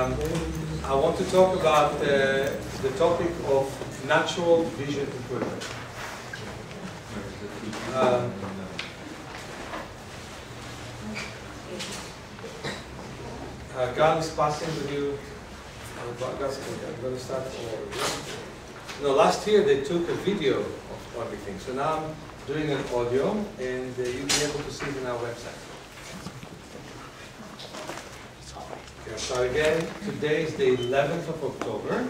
I want to talk about the topic of natural vision improvement. Gal is passing with you. I'm going to start over. No, last year they took a video of everything, so now I'm doing an audio, and you'll be able to see it on our website. Okay, so again, today is the 11th of October,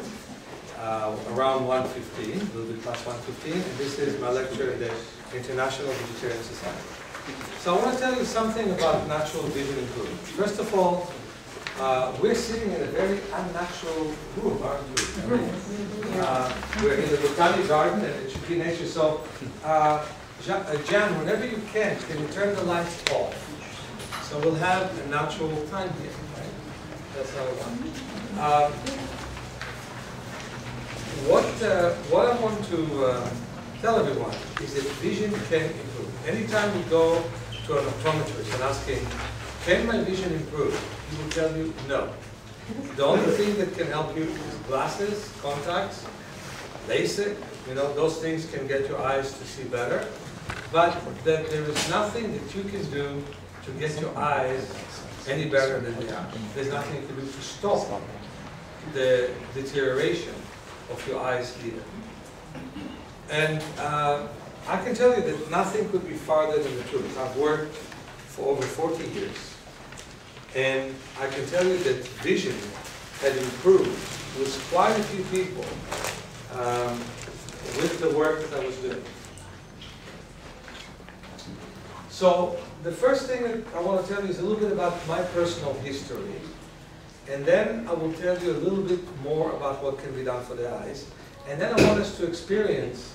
around 1:15, a little bit past 1:15, and this is my lecture at the International Vegetarian Society. So I want to tell you something about natural vision improvement. First of all, we're sitting in a very unnatural room, aren't we? We're in the botanic garden and it should be nature. So, Jan, whenever you can you turn the lights off? So we'll have a natural time here, right? That's how we want. What I want to tell everyone is that vision can improve. Anytime we go to an optometrist and ask him, can my vision improve? He will tell you no. The only thing that can help you is glasses, contacts, LASIK. You know, those things can get your eyes to see better. But that there is nothing that you can do to get your eyes any better than they are. There's nothing you can do to stop the deterioration of your eyes either. And I can tell you that nothing could be farther than the truth. I've worked for over 40 years. And I can tell you that vision had improved with quite a few people with the work that I was doing. So the first thing that I want to tell you is a little bit about my personal history. And then I will tell you a little bit more about what can be done for the eyes. And then I want us to experience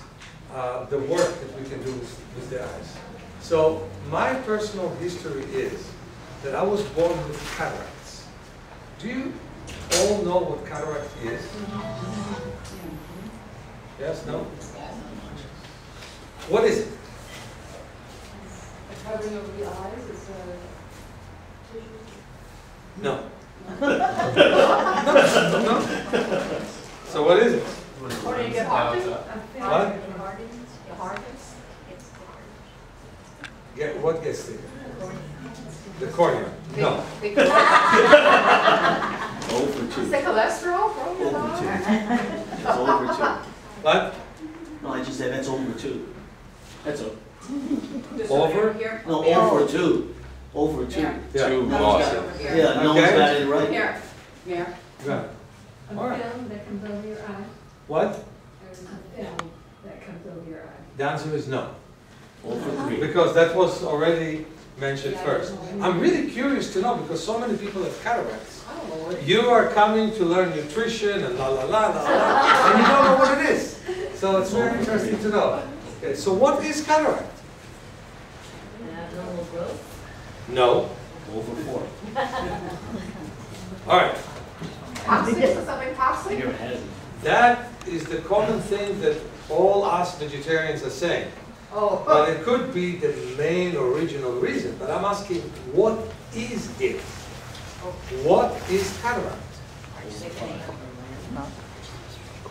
the work that we can do with the eyes. So my personal history is that I was born with cataracts. Do you all know what cataract is? Yes, no? What is it? A covering over the eyes? It's a tissue? No. No. So what is it? Or do you get hardens? What? The hardens? What gets thicker? The cornea. No. Is the cholesterol from your eye? It's over 2. What? No, I just said that's over 2. That's all. Over? No, over 2. Over 2. Yeah. Yeah. Yeah, no one's got it right. Here. Here. Right. A All right. film that comes over your eye. What? There's a film that comes over your eye. The answer is no. Over 3. Because that was already mentioned first. I'm really curious to know because so many people have cataracts. I don't know what it is. You are coming to learn nutrition and la la la la la, and you don't know what it is. So it's very interesting to know. Okay, so what is cataract? Abnormal growth. No. Over 4. All right. Toxic? Is something toxic? You're ahead. That is the common thing that all us vegetarians are saying. Oh. But it could be the main original reason. But I'm asking, what is it? What is cataract?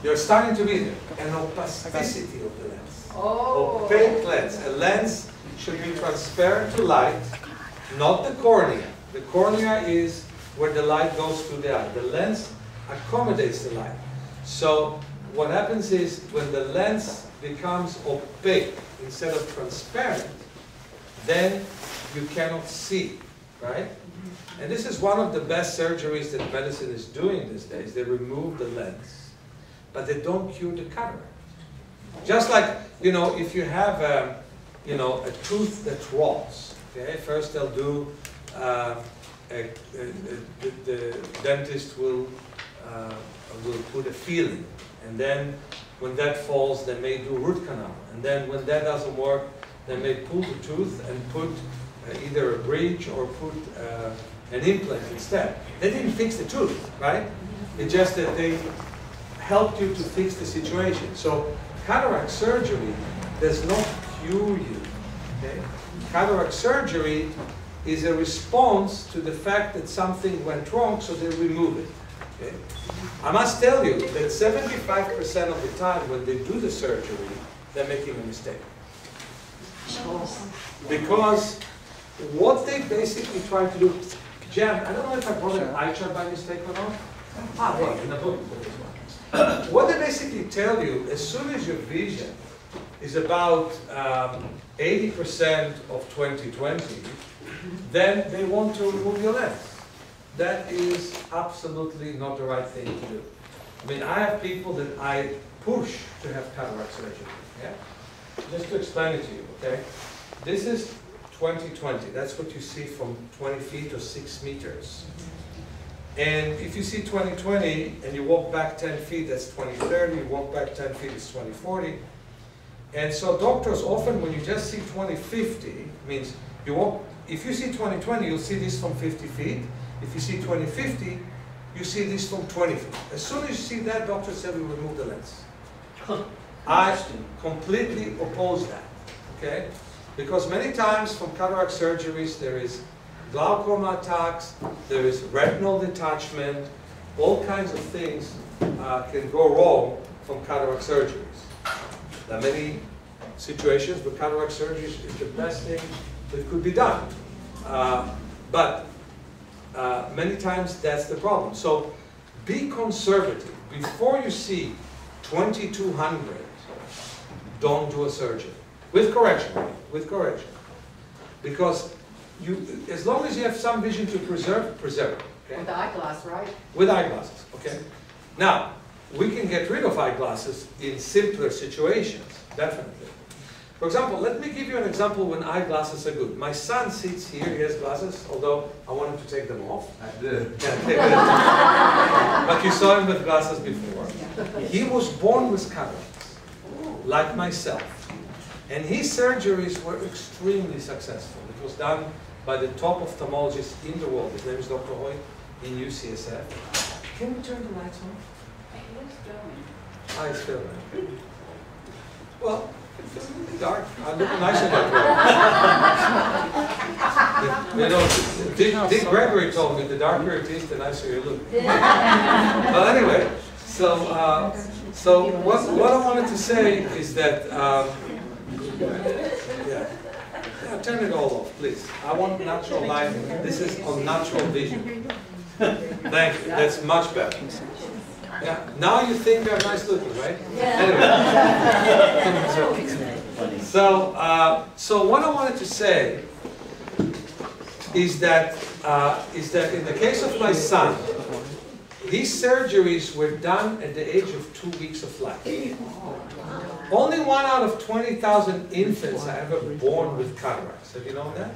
You're starting to be there. An opacity of the lens. Oh. Opaque lens. A lens should be transparent to light, not the cornea. The cornea is where the light goes through the eye. The lens accommodates the light. So what happens is when the lens becomes opaque instead of transparent, then you cannot see, right? And this is one of the best surgeries that medicine is doing these days. They remove the lens, but they don't cure the cataract. Just like, you know, if you have a tooth that rots, okay? First they'll do, the dentist will put a filling, and then when that falls, they may do root canal. And then when that doesn't work, they may pull the tooth and put either a bridge or put an implant instead. They didn't fix the tooth, right? It's just that they helped you to fix the situation. So cataract surgery does not cure you. Okay? Cataract surgery is a response to the fact that something went wrong, so they remove it. Okay? I must tell you that 75% of the time when they do the surgery, they're making a mistake. Because what they basically try to do, Jan, I don't know if I brought an eye chart by mistake or not. Well, in the book. What they basically tell you, as soon as your vision is about 80% of 20/20, then they want to remove your lens. That is absolutely not the right thing to do. I mean, I have people that I push to have cataract surgery. Yeah? Just to explain it to you, okay? This is 20/20. That's what you see from 20 feet or 6 meters. And if you see 20/20 and you walk back 10 feet, that's 20/30. You walk back 10 feet, it's 20/40. And so doctors often, when you just see 20/50, means you walk, if you see 20/20, you'll see this from 50 feet. If you see 20/50, you see this from 20 feet. As soon as you see that, doctor said we remove the lens. I completely oppose that, okay? Because many times from cataract surgeries, there is glaucoma attacks, there is retinal detachment, all kinds of things can go wrong from cataract surgeries. There are many situations where cataract surgery is the best thing that could be done. But many times that's the problem. So be conservative. Before you see 2200, don't do a surgery. With correction, Because as long as you have some vision to preserve it. Okay? With the eyeglass, right? With eyeglasses, okay? Now, we can get rid of eyeglasses in simpler situations, definitely. For example, let me give you an example when eyeglasses are good. My son sits here, he has glasses, although I want him to take them off. I did. Yeah, but you saw him with glasses before. He was born with cataracts, like myself. And his surgeries were extremely successful. It was done by the top ophthalmologist in the world. His name is Dr. Hoy in UCSF. Can we turn the lights on? It's still going. Well, it's really dark. I look nicer that way. You know, Dick Gregory told me the darker it is, the nicer you look. But anyway, so what I wanted to say is that, turn it all off, please. I want natural light. This is on natural vision. Thank you. That's much better. Yeah. Now you think I'm nice looking, right? Yeah. Anyway. So what I wanted to say is that in the case of my son, these surgeries were done at the age of 2 weeks of life. Only 1 out of 20,000 infants are ever born with cataracts. Have you known that?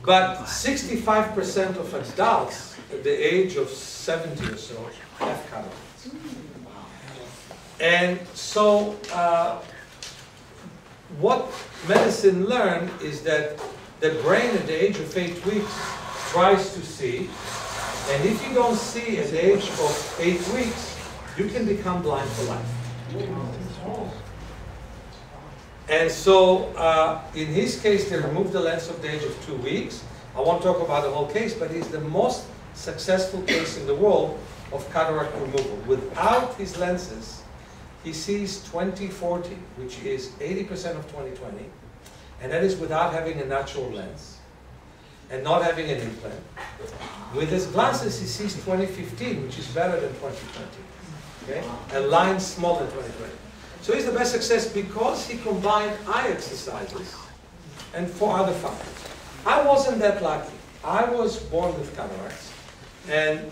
But 65% of adults at the age of 70 or so have cataracts. And so what medicine learned is that the brain at the age of 8 weeks tries to see, and if you don't see at the age of 8 weeks, you can become blind for life. And so, in his case, they removed the lens at the age of 2 weeks. I won't talk about the whole case, but he's the most successful case in the world of cataract removal. Without his lenses, he sees 20/40, which is 80% of 20/20, and that is without having a natural lens and not having an implant. With his glasses, he sees 20/15, which is better than 20/20. Okay? A line smaller than 20/20. So he's the best success because he combined eye exercises and 4 other factors. I wasn't that lucky. I was born with cataracts, and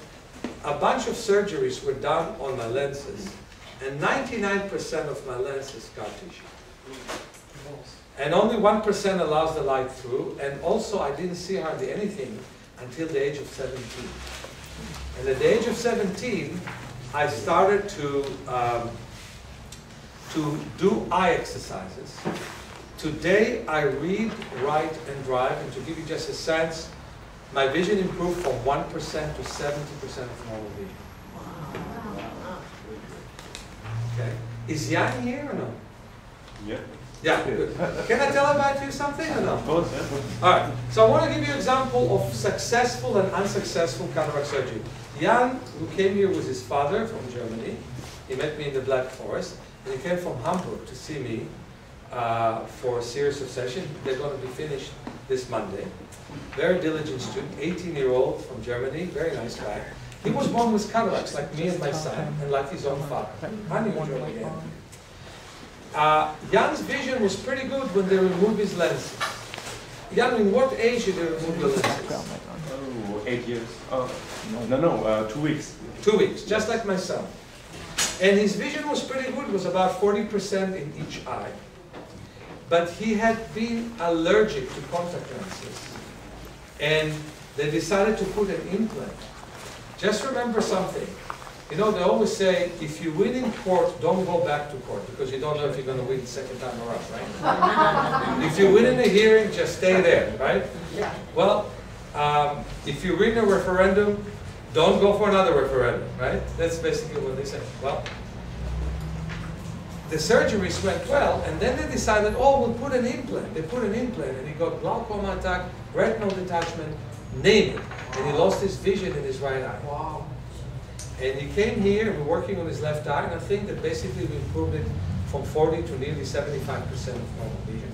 a bunch of surgeries were done on my lenses, and 99% of my lens is scar tissue. And only 1% allows the light through, and also I didn't see hardly anything until the age of 17. And at the age of 17, I started to do eye exercises. Today, I read, write, and drive, and to give you just a sense, my vision improved from 1% to 70% of normal vision. Okay. Is Jan here or no? Yeah. Yeah, good. Can I tell about you something or no? Of course, All right, so I want to give you an example of successful and unsuccessful cataract surgery. Jan, who came here with his father from Germany, he met me in the Black Forest, and he came from Hamburg to see me for a series of sessions. They're going to be finished this Monday. Very diligent student, 18-year-old from Germany, very nice guy. He was born with cataracts, like me and my son, and like his own father. Unusual again. Jan's vision was pretty good when they removed his lenses. Jan, in what age did they remove your lenses? Oh, 8 years. No, 2 weeks. 2 weeks, just like my son. And his vision was pretty good, was about 40% in each eye. But he had been allergic to contact lenses. And they decided to put an implant. Just remember something. You know, they always say, if you win in court, don't go back to court, because you don't know if you're going to win the second time around, right? If you win in a hearing, just stay there, right? Yeah. Well, if you win a referendum, don't go for another referendum, right? That's basically what they say. Well, the surgeries went well, and then they decided, oh, we'll put an implant. They put an implant, and he got glaucoma attack, retinal detachment, name it. And he lost his vision in his right eye. Wow. And he came here, and we're working on his left eye, and I think that basically we improved it from 40 to nearly 75% of normal vision.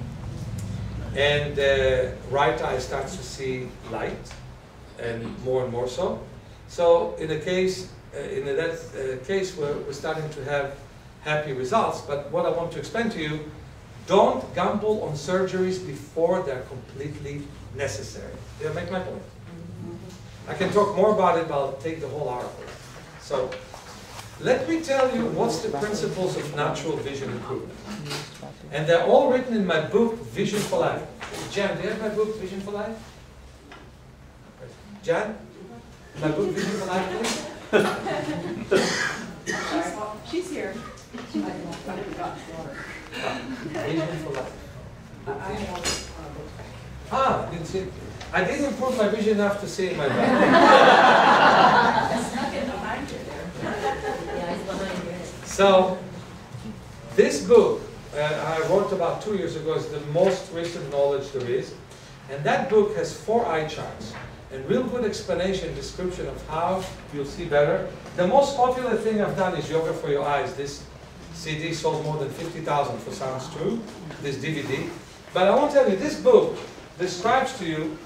And the right eye starts to see light, and more so. So in a case, case we're starting to have happy results, but what I want to explain to you, don't gamble on surgeries before they're completely necessary. Did I make my point? I can talk more about it, but I'll take the whole article. So, let me tell you what's the principles of natural vision improvement. And they're all written in my book, Vision for Life. Jan, do you have my book, Vision for Life? Jan? My book, Vision for Life, please? She's here. Vision for Life. Ah, didn't see it. I didn't improve my vision enough to see my back. So, this book I wrote about 2 years ago is the most recent knowledge there is. And that book has 4 eye charts and real good explanation, description of how you'll see better. The most popular thing I've done is Yoga for Your Eyes. This CD sold more than 50,000 for Sounds True, this DVD. But I want to tell you, this book describes to you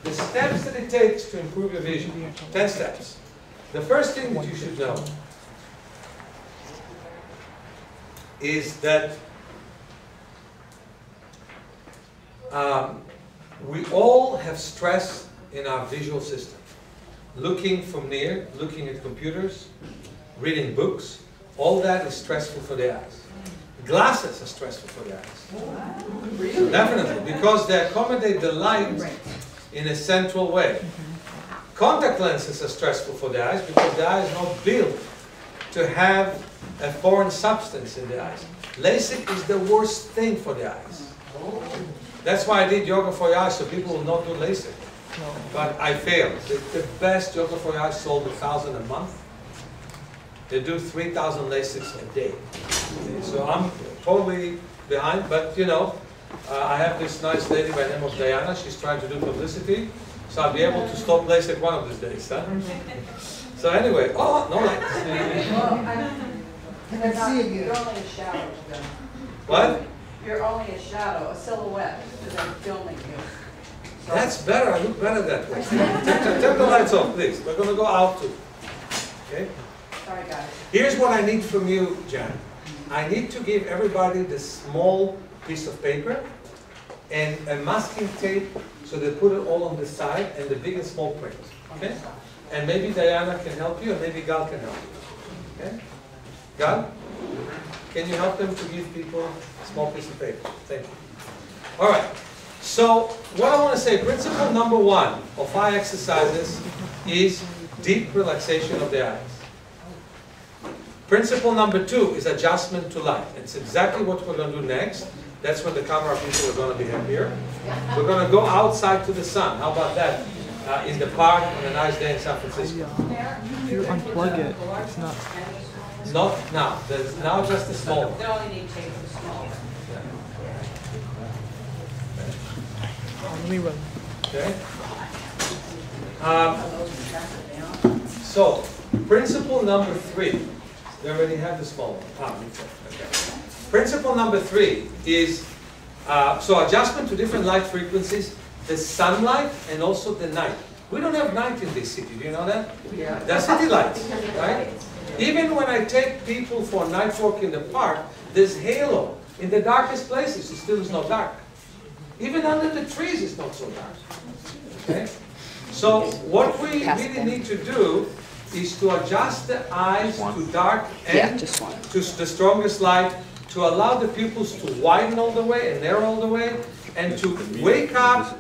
the steps that it takes to improve your vision. 10 steps. The first thing that you should know is that we all have stress in our visual system. Looking from near, looking at computers, reading books, all that is stressful for the eyes. Glasses are stressful for the eyes. Definitely, because they accommodate the light in a central way. Contact lenses are stressful for the eyes because the eye is not built to have a foreign substance in the eyes. LASIK is the worst thing for the eyes. That's why I did Yoga for Your Eyes, so people will not do LASIK. But I failed. The best Yoga for Your Eyes sold 1,000 a month. They do 3,000 LASIKs a day. So I'm totally behind, but you know, I have this nice lady by the name of Diana. She's trying to do publicity, so I'll be able to stop LASIK one of these days. Huh? So anyway, oh, no lights. You're only a shadow. What? You're only a shadow, a silhouette, because I'm filming you. That's better. I look better that way. Turn the lights off, please. We're going to go out too. Okay? Sorry, guys. Here's what I need from you, Jan. I need to give everybody this small piece of paper and a masking tape, so they put it all on the side, and the big and small print. Okay? And maybe Diana can help you, and maybe Gal can help you. Okay? Gal? Can you help them to give people a small piece of paper? Thank you. All right. So, what I want to say, principle number 1 of eye exercises is deep relaxation of the eyes. Principle number 2 is adjustment to light. It's exactly what we're going to do next. That's when the camera people are going to be happier. We're going to go outside to the sun. How about that? In the park on a nice day in San Francisco. If you unplug it, it's not. Not now. There's now just a small one. They only need tape for small. Let me run. Okay. So, principle number 3. They already have the small one. Okay. Principle number 3 is so adjustment to different light frequencies, the sunlight and also the night. We don't have night in this city. Do you know that? Yeah. They're city lights, right? Even when I take people for a night walk in the park, there's halo. In the darkest places, it still is not dark. Even under the trees, it's not so dark. Okay? So what we really need to do is to adjust the eyes to dark and to the strongest light, to allow the pupils to widen all the way and narrow all the way, and to wake up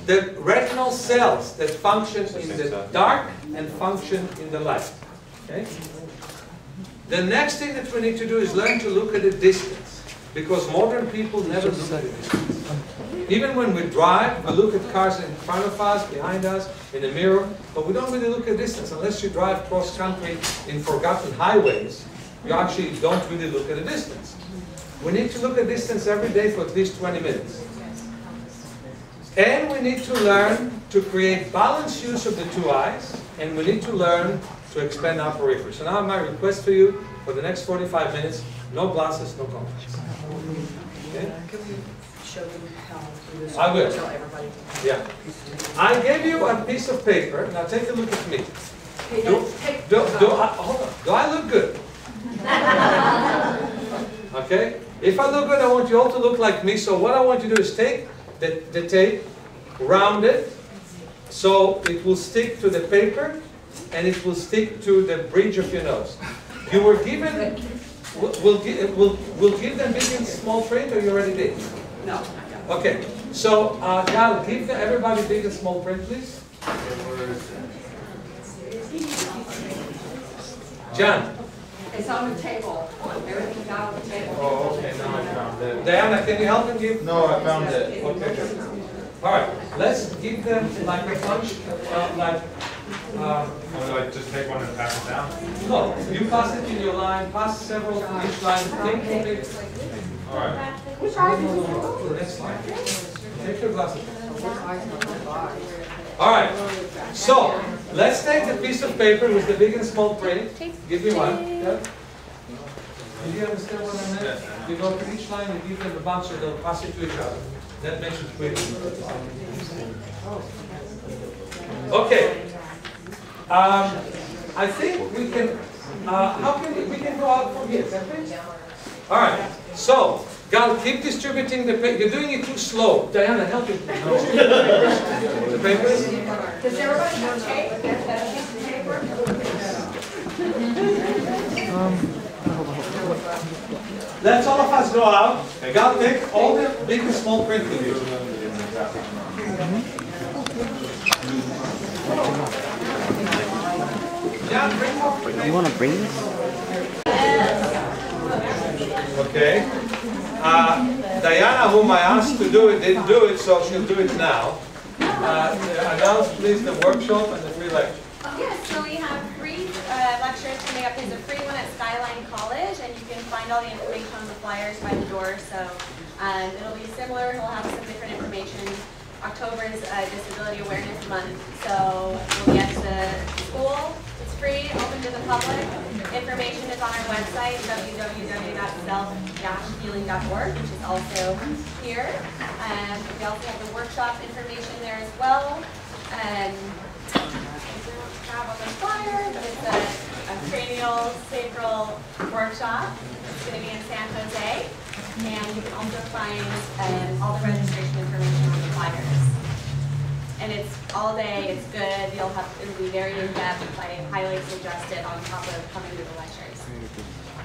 the retinal cells that function in the dark and function in the light. Okay? The next thing that we need to do is learn to look at the distance, because modern people never look at the distance. Even when we drive, we look at cars in front of us, behind us, in the mirror, but we don't really look at distance. Unless you drive cross country in forgotten highways, you actually don't really look at the distance. We need to look at distance every day for at least 20 minutes. And we need to learn to create balanced use of the two eyes, and we need to learn to expand our periphery. So now my request for you, for the next 45 minutes, no glasses, no contacts. Okay? Can we show them how to do this? I will. Tell everybody. Yeah. I gave you a piece of paper. Now take a look at me. Hold on. Do I look good? Okay? If I look good, I want you all to look like me. So what I want you to do is take the tape, round it, so it will stick to the paper, and it will stick to the bridge of your nose. You were given, we'll give them big and small print, or you already did? No. Okay, so Gal, give everybody big and small print, please. John. It's on the table. Everything's out on the table. Oh, okay, now I found it. Diana, can you help him give? No, I found it. Okay. All right, let's give them like a bunch, I just take one and pass it down? no, you pass it in your line, pass several from each line, take the big, All right. to the next line. Take your glasses. All right, so let's take the piece of paper with the big and small print. Give me one. Yeah? Did you understand what I meant? You go to each line and give them a bunch so they'll pass it to each other. That makes it quick. Okay. I think we can, how can we can go out from here, can't we? All right, so, Gal, keep distributing the paper. You're doing it too slow. Diana, help me. The papers? Does everybody have tape? That piece of paper? Let's all of us go out. Gal, take all the big and small print with you. John, bring more. You want to bring this? Okay. Diana, whom I asked to do it, didn't do it, so she'll do it now. Announce, please, the workshop and the free lecture. Yes, so we have free lectures coming up. There's a free one at Skyline College, and you can find all the information on the flyers by the door. So it'll be similar. We'll have some different information. October is Disability Awareness Month, so we'll be at the school. It's free, open to the public. Information is on our website, www.self-healing.org, which is also here. We also have the workshop information there as well. Have on the flyer, but it's a cranial sacral workshop. It's going to be in San Jose, and you can also find all the registration information on the flyers. And it's all day. It's good. It'll be very in depth. I highly suggest it on top of coming to the lectures.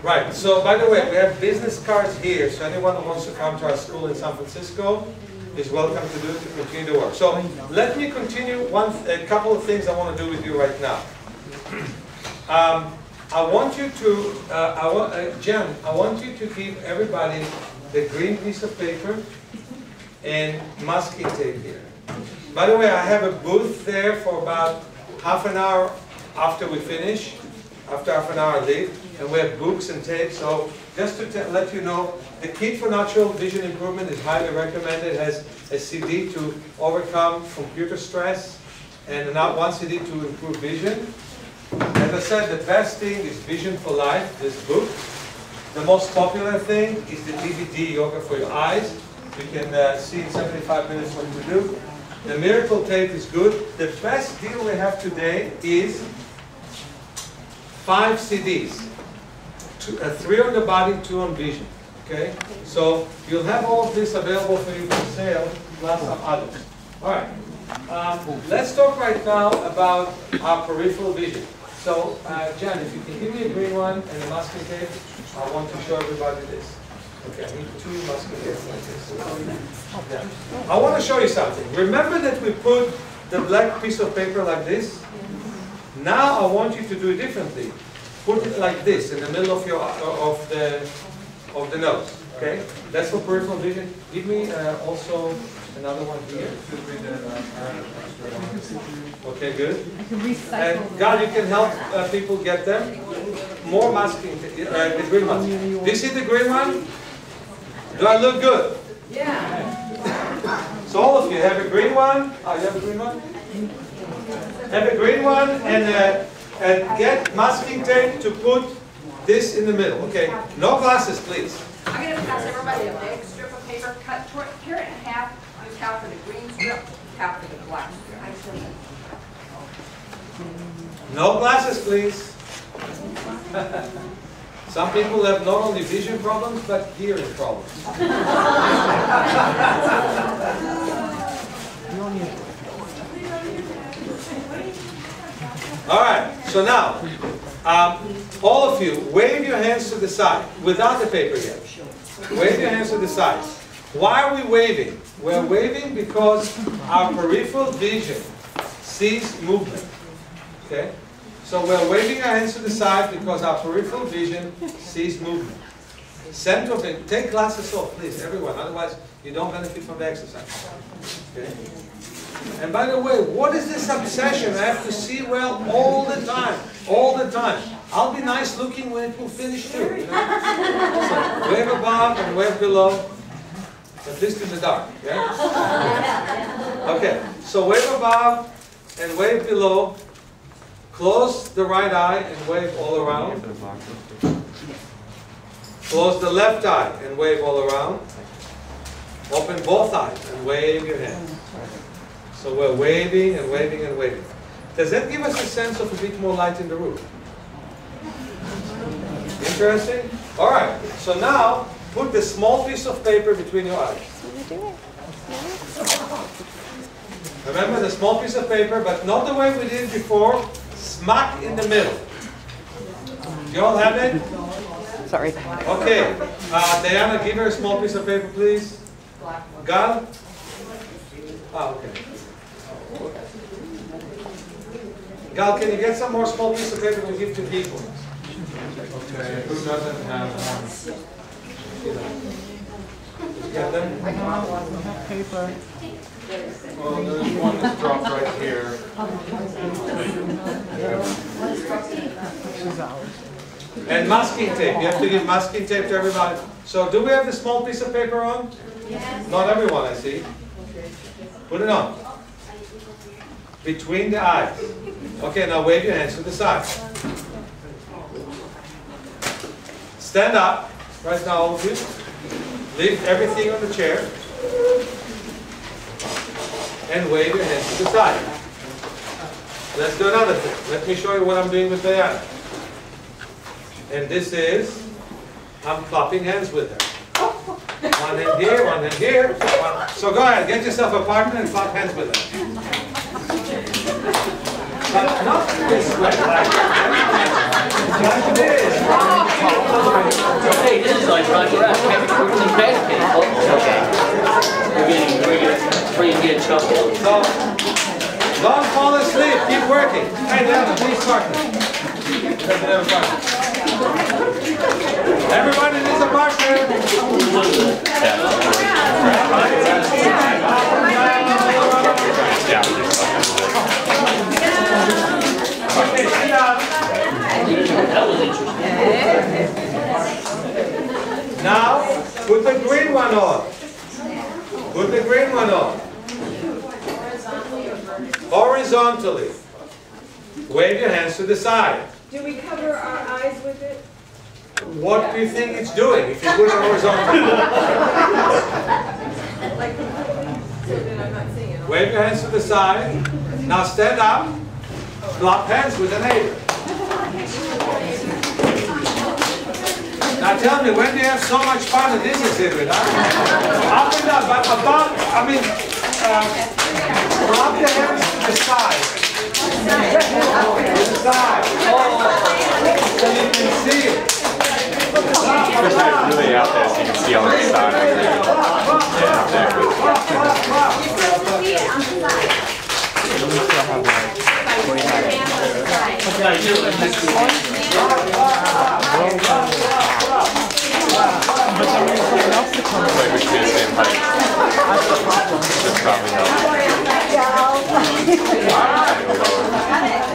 Right. So, by the way, we have business cards here. So anyone who wants to come to our school in San Francisco is welcome to do it, to continue to work. So let me continue a couple of things I want to do with you right now. I want you to, Jen, I want you to give everybody the green piece of paper and masking tape here. By the way, I have a booth there for about half an hour after we finish. After half an hour I leave, and we have books and tape. So just to let you know, the Kit for Natural Vision Improvement is highly recommended. It has a CD to overcome computer stress, and now one CD to improve vision. As I said, the best thing is Vision for Life, this book. The most popular thing is the DVD, Yoga for Your Eyes. You can see in 75 minutes what to do. The Miracle Tape is good. The best deal we have today is 5 CDs. 3 on the body, 2 on vision. Okay? So you'll have all of this available for you for sale, plus some others. All right. Let's talk right now about our peripheral vision. So, Jan, if you can give me a green one and a masking tape, I want to show everybody this. Okay, I need 2 masking tapes like this. Yeah. I want to show you something. Remember that we put the black piece of paper like this? Now I want you to do it differently. Put it like this in the middle of your of the nose. Okay, that's for peripheral vision. Give me also another one here. Okay, good. And God, you can help people get them. More masking, the green one. Do you see the green one? Do I look good? Yeah. So all of you have a green one. Oh, you have a green one? Have a green one and get masking tape to put this in the middle. Okay, no glasses, please. I'm going to pass everybody a big strip of paper, tear it in half, use half for the green strip, half for the black strip. No glasses, please. Some people have not only vision problems, but hearing problems. All right, so now, all of you, wave your hands to the side, without the paper yet. Wave your hands to the side. Why are we waving? We're waving because our peripheral vision sees movement. Okay? So we're waving our hands to the side because our peripheral vision sees movement. Center of it. Take glasses off, please, everyone. Otherwise, you don't benefit from the exercise. Okay? And by the way, what is this obsession? I have to see well all the time. All the time. I'll be nice looking when it will finish too. You know? So wave above and wave below. At least in the dark. Yeah? Okay. So wave above and wave below. Close the right eye and wave all around. Close the left eye and wave all around. Open both eyes and wave your hands. So we're waving and waving and waving. Does that give us a sense of a bit more light in the room? Interesting? All right. So now, put the small piece of paper between your eyes. Remember the small piece of paper, but not the way we did it before. Smack in the middle. Do you all have it? Sorry. Okay. Diana, give her a small piece of paper, please. Gal? Ah, okay. Gal, can you get some more small piece of paper to give to people? Okay. Who doesn't have one? Get them? I have paper. Well, there's one that's dropped right here. And masking tape. You have to give masking tape to everybody. So do we have the small piece of paper on? Yes. Not everyone, I see. Put it on. Between the eyes. Okay, now wave your hands to the side. Stand up. Right now, all of you. Leave everything on the chair. And wave your hands to the side. Let's do another thing. Let me show you what I'm doing with Diana. And this is, I'm clapping hands with her. One hand here, one hand here. So go ahead, get yourself a partner and clap hands with her. But not this way, like this. Hey, this is like Roger F. Some bad kids. Okay. We're getting pretty good chuckle. So, don't fall asleep, keep working. Hey, Diana, please partner. Everybody needs a partner. Okay, sit down. That was interesting. Now, put the green one on. Put the green one on. horizontally. Wave your hands to the side. Do we cover our eyes with it? What do you think it's doing if you put it horizontally? Like completely, so that I'm not seeing it. Wave your hands to the side. Now stand up. Lock hands with a neighbor. Now tell me, when do you have so much fun in this exhibit, huh? Up and down, but above, I mean, drop the hands to the side. To the side. So you can see it. It's really out there so you can see on the side. Yeah, exactly. You're supposed to see it on the side. Like we should be the same height. That's probably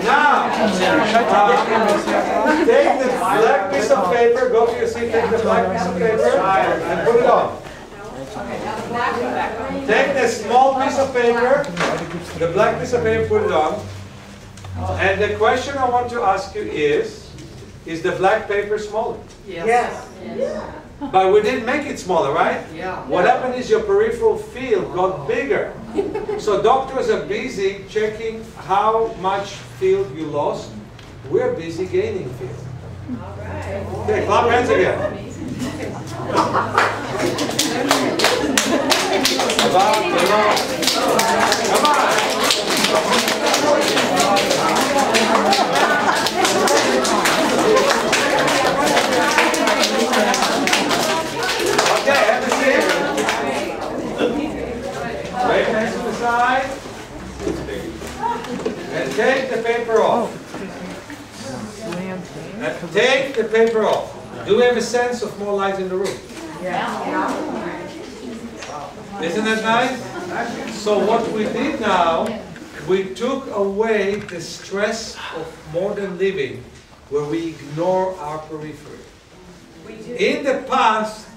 Now, take the black piece of paper, go to your seat, take the black piece of paper, and put it on. Take the small piece of paper, the black piece of paper, put it on. And the question I want to ask you is the black paper smaller? Yes. But we didn't make it smaller, right? Yeah. What happened is your peripheral field got bigger. So doctors are busy checking how much field you lost. We're busy gaining field. All right. Okay, clap hands again. About below. Come on. Okay, have a seat. Wave hands to the side. And take the paper off. And take the paper off. Do we have a sense of more light in the room? Yeah. Isn't that nice? So what we did now, we took away the stress of modern living where we ignore our periphery. In the past,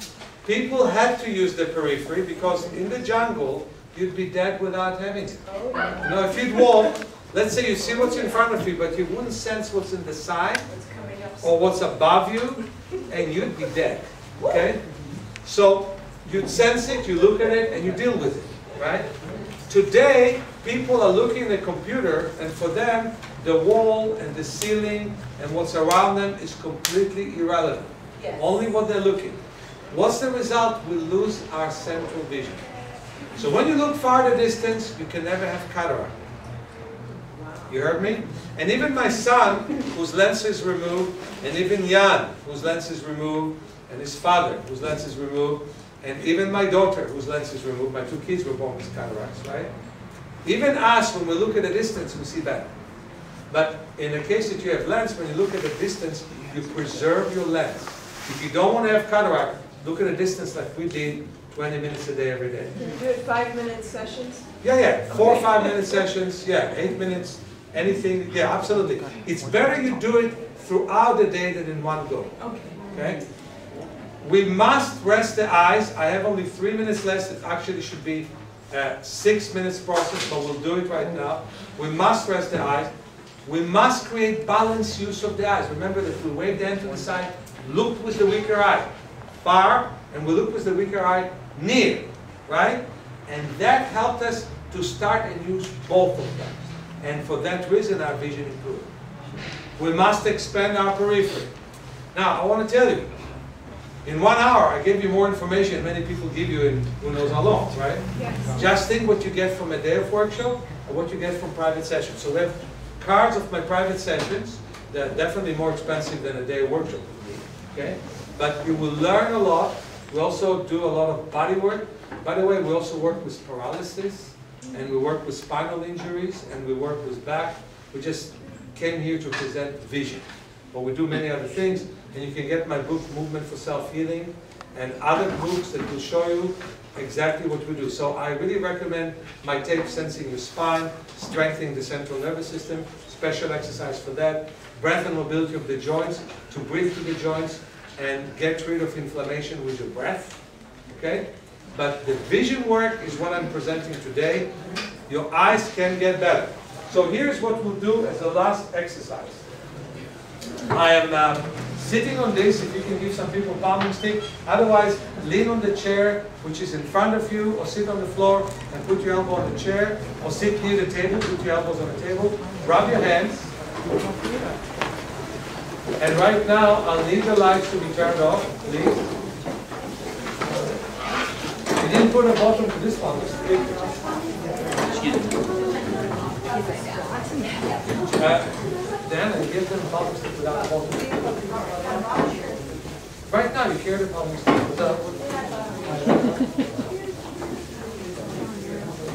people had to use the periphery because in the jungle, you'd be dead without having it. You know, if you'd walk, let's say you see what's in front of you, but you wouldn't sense what's in the side or what's above you, and you'd be dead. Okay? So you'd sense it, you look at it, and you deal with it, right? Today, people are looking at the computer, and for them, the wall and the ceiling and what's around them is completely irrelevant. Yes. Only what they're looking. What's the result? We lose our central vision. So when you look farther distance, you can never have cataract. You heard me? And even my son, whose lens is removed, and even Jan, whose lens is removed, and his father, whose lens is removed, and even my daughter, whose lens is removed, my 2 kids were born with cataracts, right? Even us, when we look at a distance, we see better. But in the case that you have lens, when you look at the distance, you preserve your lens. If you don't want to have cataract, look at a distance like we did 20 minutes a day every day. Can you do it 5-minute sessions? Yeah. 4 or 5 minute sessions, yeah, 8 minutes, anything, yeah, absolutely. It's better you do it throughout the day than in one go. Okay? We must rest the eyes. I have only 3 minutes left. It actually should be a 6 minutes process, but we'll do it right now. We must rest the eyes. We must create balanced use of the eyes. Remember that we wave the hand to the side, look with the weaker eye far, and we look with the weaker eye near, right? And that helped us to start and use both of them. And for that reason, our vision improved. We must expand our periphery. Now, I want to tell you, in 1 hour, I gave you more information than many people give you in who knows how long, right? Yes. Just think what you get from a day of workshop and what you get from private sessions. So we have cards of my private sessions. They're definitely more expensive than a day of workshop would be, okay? But you will learn a lot. We also do a lot of body work. By the way, we also work with paralysis, and we work with spinal injuries, and we work with back. We just came here to present vision. But we do many other things, and you can get my book, Movement for Self-Healing, and other books that will show you exactly what we do. So I really recommend my tape, Sensing Your Spine, Strengthening the Central Nervous System, special exercise for that, breath and mobility of the joints, to breathe through the joints, and get rid of inflammation with your breath, okay? But the vision work is what I'm presenting today. Your eyes can get better. So here's what we'll do as the last exercise. I am sitting on this, if you can give some people a palming stick. Otherwise, lean on the chair, which is in front of you, or sit on the floor and put your elbow on the chair, or sit near the table, put your elbows on the table. Rub your hands. And right now, I'll need the lights to be turned off, please. We didn't put a bottom to this one. Diana, give them a palm stick without a bottom. Right now, you carry the palm stick without.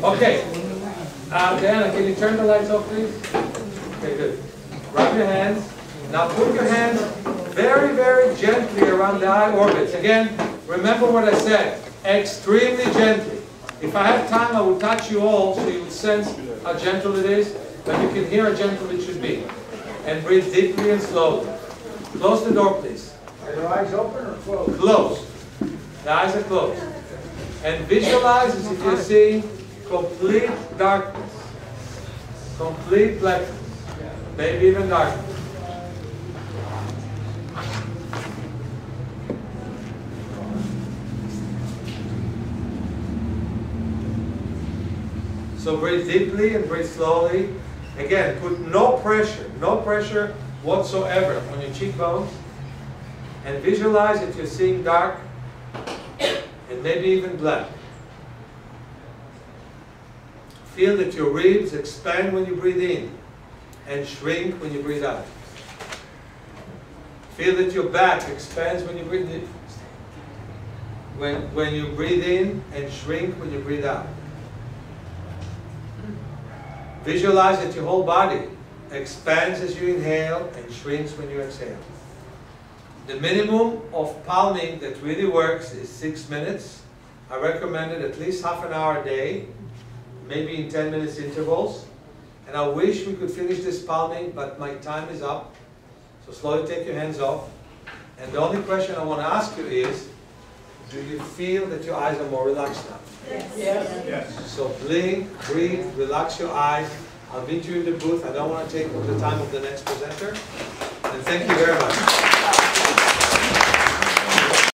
Okay. Diana, can you turn the lights off, please? Okay, good. Rub your hands. Now put your hands very, very gently around the eye orbits. Again, remember what I said. Extremely gently. If I had time, I would touch you all so you would sense how gentle it is, but you can hear how gentle it should be. And breathe deeply and slowly. Close the door, please. Are your eyes open or closed? Closed. The eyes are closed. And visualize as if you're seeing complete darkness. Complete blackness. Maybe even darkness. So breathe deeply and breathe slowly. Again, put no pressure whatsoever on your cheekbones. And visualize that you're seeing dark and maybe even black. Feel that your ribs expand when you breathe in and shrink when you breathe out. Feel that your back expands when you breathe in. When you breathe in and shrink when you breathe out. Visualize that your whole body expands as you inhale and shrinks when you exhale. The minimum of palming that really works is 6 minutes. I recommend it at least half an hour a day, maybe in 10 minutes intervals. And I wish we could finish this palming, but my time is up. So slowly take your hands off. And the only question I want to ask you is, do you feel that your eyes are more relaxed now? Yes. So blink, breathe, relax your eyes. I'll meet you in the booth. I don't want to take the time of the next presenter. And thank you very much.